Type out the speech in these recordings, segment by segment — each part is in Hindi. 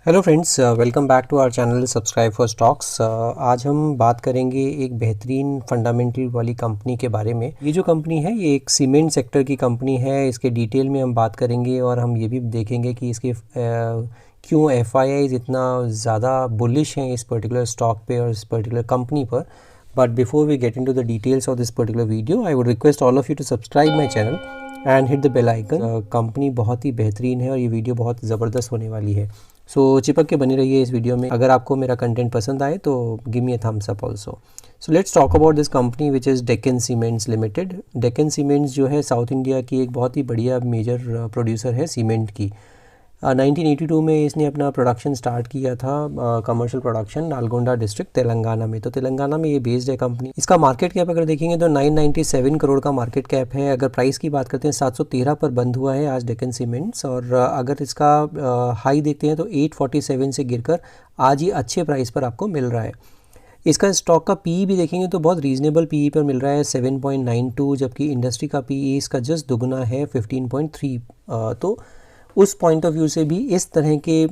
Hello friends, welcome back to our channel subscribe for stocks. आज हम बात करेंगे एक बेहतरीन फंडामेंटल वाली कंपनी के बारे में। ये जो कंपनी है ये एक सीमेंट सेक्टर की कंपनी है। इसके डिटेल में हम बात करेंगे और हम ये भी देखेंगे कि इसके क्यों एफआईआईज इतना ज़्यादा बुलिश हैं इस पर्टिकुलर स्टॉक पे और इस पर्टिकुलर कंपनी पर। But before we get into the details of this particular video, I would request all of you to subscribe my channel and hit the bell icon. Company बहुत ही बेहतरीन है और ये वीडियो बहुत ज़बरदस्त होने वाली है। सो चिपक के बनी रहिए इस वीडियो में। अगर आपको मेरा कंटेंट पसंद आए तो give me a thumbs up also. So let's talk about this company which is Deccan cements limited. Deccan cements जो है साउथ इंडिया की एक बहुत ही बढ़िया मेजर प्रोड्यूसर है सीमेंट की। 1982 में इसने अपना प्रोडक्शन स्टार्ट किया था, commercial production, Nalgonda district Telangana में। तो तेलंगाना में ये बेस्ड है कंपनी। इसका मार्केट कैप अगर देखेंगे तो 997 करोड़ का मार्केट कैप है। अगर प्राइस की बात करते हैं 713 पर बंद हुआ है आज डेक्कन सीमेंट्स। और अगर इसका हाई देखते हैं तो 847 से गिरकर आज ही अच्छे प्राइस पर आपको मिल रहा है। इसका स्टॉक का पीई भी देखेंगे तो बहुत रीजनेबल पीई पर मिल रहा है 7.92, जबकि इंडस्ट्री का पीई इसका जस्ट दुगना है 15.3। तो उस पॉइंट ऑफ व्यू से भी इस तरह के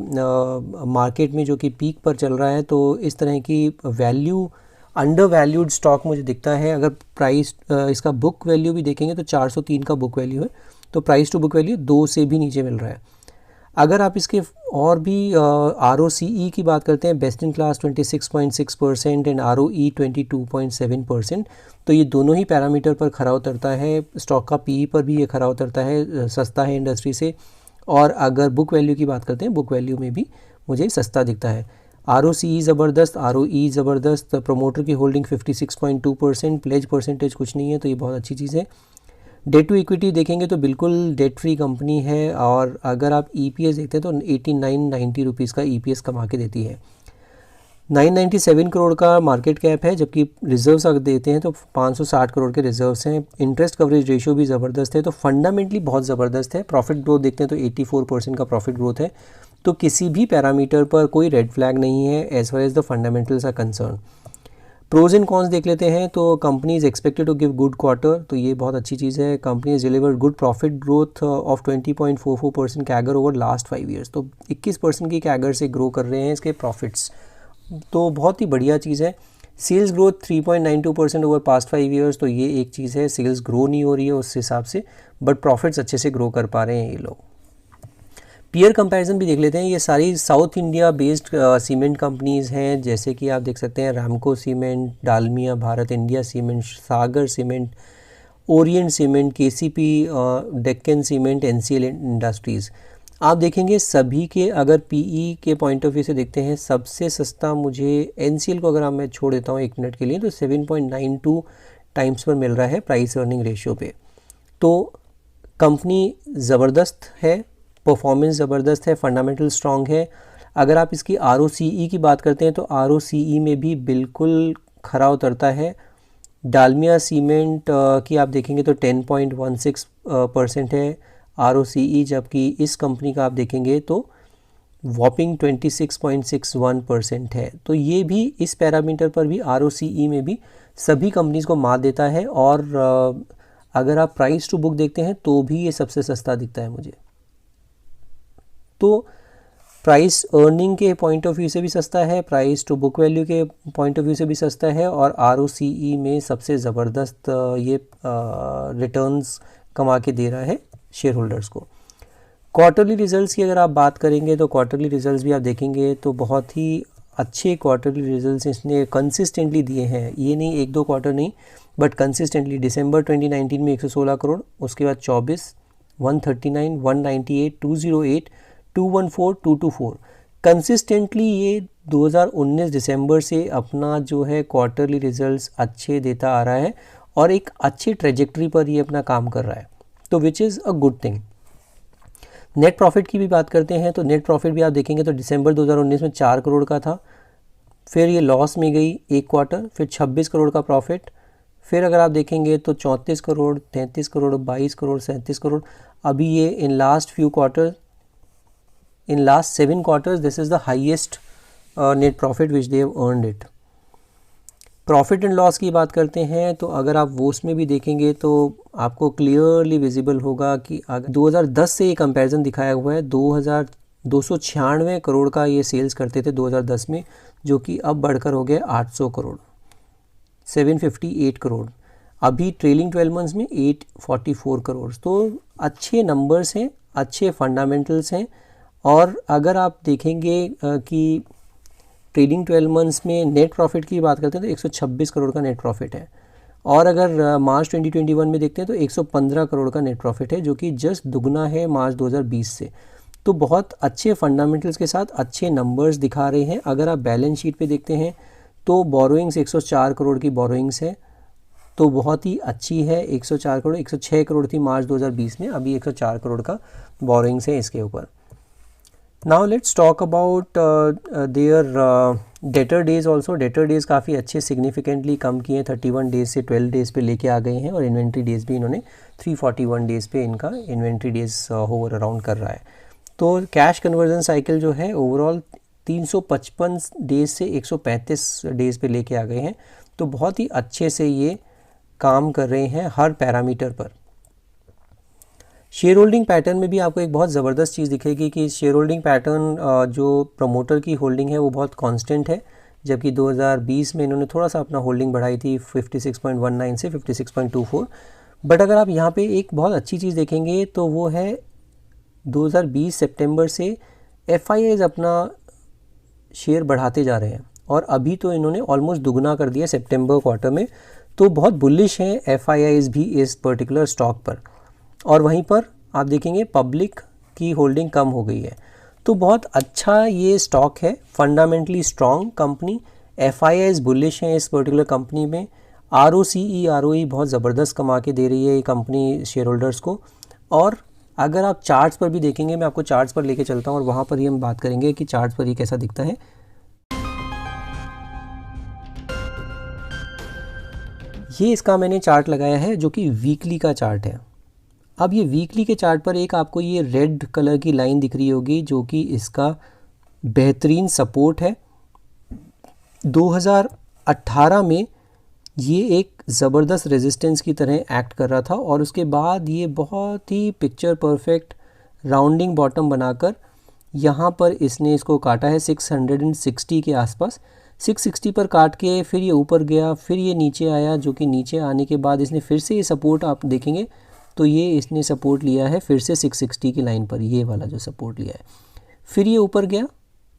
मार्केट में जो कि पीक पर चल रहा है, तो इस तरह की वैल्यू अंडर वैल्यूड स्टॉक मुझे दिखता है। अगर प्राइस इसका बुक वैल्यू भी देखेंगे तो 403 का बुक वैल्यू है, तो प्राइस टू बुक वैल्यू 2 से भी नीचे मिल रहा है। अगर आप इसके और भी ROCE की बात करते हैं, best in class 26.6% and ROE 22.7%, तो ये दोनों ही पैरामीटर पर खरा उतरता है। स्टॉक का पीई पर भी ये खरा उतरता है, सस्ता है इंडस्ट्री से। और अगर बुक वैल्यू की बात करते हैं, बुक वैल्यू में भी मुझे सस्ता दिखता है। ROCE ज़बरदस्त, ROE ज़बरदस्त, प्रमोटर की होल्डिंग 56.2%, प्लेज परसेंटेज कुछ नहीं है, तो ये बहुत अच्छी चीज़ है। डेट टू इक्विटी देखेंगे तो बिल्कुल डेट फ्री कंपनी है। और अगर आप EPS देखते हैं तो 89-90 रुपीज़ का EPS कमा के देती है। 997 करोड़ का मार्केट कैप है, जबकि रिजर्व्स अगर देते हैं तो 560 करोड़ के रिजर्व्स हैं। इंटरेस्ट कवरेज रेशियो भी ज़बरदस्त है, तो फंडामेंटली बहुत ज़बरदस्त है। प्रॉफिट ग्रोथ देखते हैं तो 84% का प्रॉफिट ग्रोथ है। तो किसी भी पैरामीटर पर कोई रेड फ्लैग नहीं है as far as the fundamentals are concern. Pros and cons देख लेते हैं तो company is expected to give good quarter, तो ये बहुत अच्छी चीज़ है। Company is delivered good profit growth of 20.44% CAGR over last 5 years, तो 21% की कैगर से ग्रो कर रहे हैं इसके प्रॉफिट्स, तो बहुत ही बढ़िया चीज़ है। Sales growth 3.92% over past 5 years, तो ये एक चीज़ है। सेल्स ग्रो नहीं हो रही है उस हिसाब से, बट प्रॉफिट्स अच्छे से ग्रो कर पा रहे हैं ये लोग। पीयर कंपैरिजन भी देख लेते हैं। ये सारी south India based cement companies हैं, जैसे कि आप देख सकते हैं Ramco cement, Dalmia Bharat, India cement, Sagar cement, Orient cement, KCP, Deccan cement, NCL industries. आप देखेंगे सभी के अगर पीई के पॉइंट ऑफ व्यू से देखते हैं, सबसे सस्ता मुझे NCL को अगर मैं छोड़ देता हूँ 1 मिनट के लिए, तो 7.92 टाइम्स पर मिल रहा है प्राइस अर्निंग रेशियो पे। तो कंपनी ज़बरदस्त है, परफॉर्मेंस ज़बरदस्त है, फंडामेंटल स्ट्रॉन्ग है। अगर आप इसकी ROCE की बात करते हैं तो ROCE में भी बिल्कुल खरा उतरता है। डालमिया सीमेंट की आप देखेंगे तो 10.16% है ROCE, जबकि इस कंपनी का आप देखेंगे तो वॉपिंग 26.61% है। तो ये भी इस पैरामीटर पर भी ROCE में भी सभी कंपनीज़ को मात देता है। और अगर आप प्राइस टू बुक देखते हैं तो भी ये सबसे सस्ता दिखता है मुझे। तो प्राइस अर्निंग के पॉइंट ऑफ व्यू से भी सस्ता है, प्राइस टू बुक वैल्यू के पॉइंट ऑफ व्यू से भी सस्ता है, और ROCE में सबसे ज़बरदस्त ये रिटर्न्स कमा के दे रहा है शेयर होल्डर्स को। क्वार्टरली रिजल्ट्स की अगर आप बात करेंगे तो क्वार्टरली रिजल्ट्स भी आप देखेंगे तो बहुत ही अच्छे क्वार्टरली रिजल्ट्स इसने कंसिस्टेंटली दिए हैं। ये नहीं 1-2 क्वार्टर नहीं, बट कंसिस्टेंटली। दिसंबर 2019 में 116 करोड़, उसके बाद 24, 139, 198, 208, 214, 224। कंसिस्टेंटली ये 2019 दिसंबर से अपना जो है क्वार्टरली रिजल्ट्स अच्छे देता आ रहा है और एक अच्छी ट्रेजेक्ट्री पर ये अपना काम कर रहा है, तो which is a good thing. Net profit की भी बात करते हैं तो नेट प्रॉफिट भी आप देखेंगे तो दिसंबर 2019 में 4 करोड़ का था, फिर ये लॉस में गई एक क्वार्टर, फिर 26 करोड़ का प्रॉफिट, फिर अगर आप देखेंगे तो 34 करोड़, 33 करोड़, 22 करोड़, 37 करोड़। अभी ये in last few quarter, in last 7 quarters, this is the highest net profit which they have earned it. Profit and loss की बात करते हैं तो अगर आप वो उसमें भी देखेंगे तो आपको क्लियरली विजिबल होगा कि 2010 से ये कंपैरिजन दिखाया हुआ है। 296 करोड़ का ये सेल्स करते थे 2010 में, जो कि अब बढ़कर हो गया 800 करोड़, 758 करोड़। अभी ट्रेलिंग 12 मंथ्स में 844 करोड़। तो अच्छे नंबर्स हैं, अच्छे फंडामेंटल्स हैं। और अगर आप देखेंगे कि ट्रेलिंग 12 मंथ्स में नेट प्रॉफिट की बात करते हैं तो 126 करोड़ का नेट प्रॉफिट है। और अगर मार्च 2021 में देखते हैं तो 115 करोड़ का नेट प्रॉफिट है, जो कि जस्ट दुगना है मार्च 2020 से। तो बहुत अच्छे फंडामेंटल्स के साथ अच्छे नंबर्स दिखा रहे हैं। अगर आप बैलेंस शीट पे देखते हैं तो बोरोइंग्स 104 करोड़ की बोरोइंग्स है, तो बहुत ही अच्छी है। 104 करोड़, 106 करोड़ थी मार्च 2020 में, अभी 104 करोड़ का बोरोइंग्स है इसके ऊपर। Now let's talk about their debtor days also. Debtor days काफ़ी अच्छे सिग्निफिकेंटली कम किए हैं, 31 डेज से 12 डेज पे लेके आ गए हैं। और इन्वेंट्री डेज भी इन्होंने 341 डेज पे इनका इन्वेंट्री डेज होवर अराउंड कर रहा है। तो कैश कन्वर्जन साइकिल जो है ओवरऑल 355 डेज से 135 डेज पे लेके आ गए हैं। तो बहुत ही अच्छे से ये काम कर रहे हैं हर पैरामीटर पर। शेयर होल्डिंग पैटर्न में भी आपको एक बहुत ज़बरदस्त चीज़ दिखेगी कि शेयर होल्डिंग पैटर्न जो प्रमोटर की होल्डिंग है वो बहुत कांस्टेंट है, जबकि 2020 में इन्होंने थोड़ा सा अपना होल्डिंग बढ़ाई थी 56.19 से 56.24। बट अगर आप यहाँ पे एक बहुत अच्छी चीज़ देखेंगे तो वो है 2020 सितंबर से FIIs अपना शेयर बढ़ाते जा रहे हैं, और अभी तो इन्होंने ऑलमोस्ट दुगना कर दिया सितंबर क्वार्टर में। तो बहुत बुलिश हैं FIIs भी इस पर्टिकुलर स्टॉक पर। और वहीं पर आप देखेंगे पब्लिक की होल्डिंग कम हो गई है। तो बहुत अच्छा ये स्टॉक है, fundamentally strong company. FIIs bullish हैं इस पर्टिकुलर कंपनी में। ROCE ROE बहुत ज़बरदस्त कमा के दे रही है ये कंपनी शेयर होल्डर्स को। और अगर आप चार्ट्स पर भी देखेंगे, मैं आपको चार्ट्स पर लेके चलता हूँ और वहाँ पर ही हम बात करेंगे कि चार्ट्स पर ये कैसा दिखता है। ये इसका मैंने चार्ट लगाया है जो कि वीकली का चार्ट है। अब ये वीकली के चार्ट पर एक आपको ये रेड कलर की लाइन दिख रही होगी जो कि इसका बेहतरीन सपोर्ट है। 2018 में ये एक ज़बरदस्त रेजिस्टेंस की तरह एक्ट कर रहा था, और उसके बाद ये बहुत ही पिक्चर परफेक्ट राउंडिंग बॉटम बनाकर यहाँ पर इसने इसको काटा है 660 के आसपास। 660 पर काट के फिर ये ऊपर गया, फिर ये नीचे आया, जो कि नीचे आने के बाद इसने फिर से ये सपोर्ट आप देखेंगे तो ये इसने सपोर्ट लिया है फिर से 660 की लाइन पर, ये वाला जो सपोर्ट लिया है। फिर ये ऊपर गया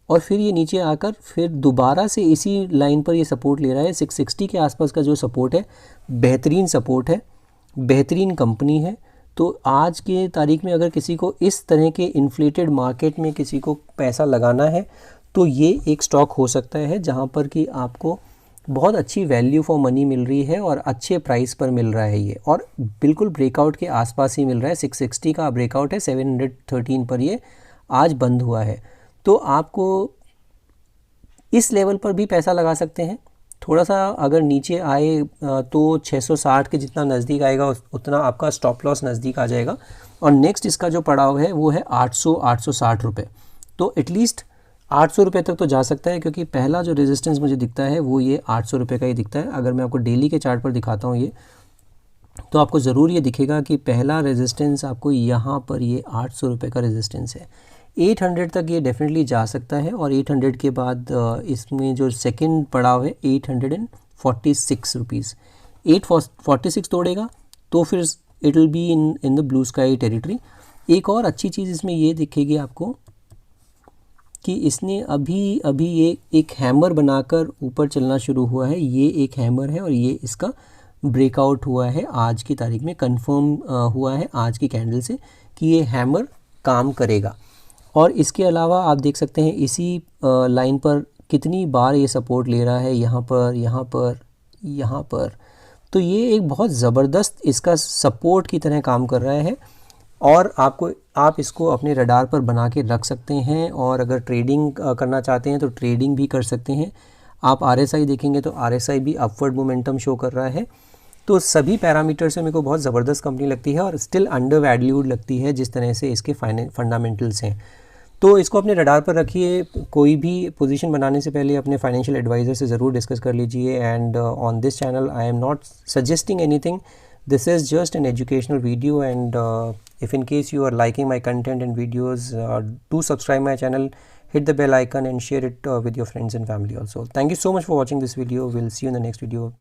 और फिर ये नीचे आकर फिर दोबारा से इसी लाइन पर ये सपोर्ट ले रहा है। 660 के आसपास का जो सपोर्ट है बेहतरीन सपोर्ट है, बेहतरीन कंपनी है। तो आज के तारीख में अगर किसी को इस तरह के इन्फ्लेटेड मार्केट में किसी को पैसा लगाना है तो ये एक स्टॉक हो सकता है जहाँ पर कि आपको बहुत अच्छी वैल्यू फॉर मनी मिल रही है और अच्छे प्राइस पर मिल रहा है ये, और बिल्कुल ब्रेकआउट के आसपास ही मिल रहा है। 660 का ब्रेकआउट है, 713 पर ये आज बंद हुआ है। तो आपको इस लेवल पर भी पैसा लगा सकते हैं। थोड़ा सा अगर नीचे आए तो 660 के जितना नज़दीक आएगा उतना आपका स्टॉप लॉस नज़दीक आ जाएगा। और नेक्स्ट इसका जो पड़ाव है वो है 860 रुपये। तो एटलीस्ट 800 रुपये तक तो जा सकता है, क्योंकि पहला जो रेजिस्टेंस मुझे दिखता है वो ये 800 रुपये का ही दिखता है। अगर मैं आपको डेली के चार्ट पर दिखाता हूँ ये, तो आपको ज़रूर ये दिखेगा कि पहला रेजिस्टेंस आपको यहाँ पर ये 800 रुपये का रेजिस्टेंस है। 800 तक ये डेफिनेटली जा सकता है, और 800 के बाद इसमें जो सेकंड पड़ाव है 846 रुपीज़। 846 तोड़ेगा तो फिर it will be in the blue sky territory. एक और अच्छी चीज़ इसमें ये दिखेगी आपको कि इसने अभी ये एक हैमर बनाकर ऊपर चलना शुरू हुआ है। ये एक हैमर है और ये इसका ब्रेकआउट हुआ है आज की तारीख में, कंफर्म हुआ है आज की कैंडल से कि ये हैमर काम करेगा। और इसके अलावा आप देख सकते हैं इसी लाइन पर कितनी बार ये सपोर्ट ले रहा है, यहाँ पर, यहाँ पर, यहाँ पर। तो ये एक बहुत ज़बरदस्त इसका सपोर्ट की तरह काम कर रहा है, और आप इसको अपने रडार पर बना के रख सकते हैं। और अगर ट्रेडिंग करना चाहते हैं तो ट्रेडिंग भी कर सकते हैं। आप RSI देखेंगे तो RSI भी अपवर्ड मोमेंटम शो कर रहा है। तो सभी पैरामीटर से मेरे को बहुत ज़बरदस्त कंपनी लगती है, और स्टिल अंडर वैल्यूड लगती है जिस तरह से इसके फंडामेंटल्स हैं। तो इसको अपने रडार पर रखिए। कोई भी पोजीशन बनाने से पहले अपने फाइनेंशियल एडवाइज़र से ज़रूर डिस्कस कर लीजिए। And on this channel I am not suggesting anything, This is just an educational video, and if in case you are liking my content and videos, do subscribe my channel, hit the bell icon and share it with your friends and family also. Thank you so much for watching this video. We'll see you in the next video.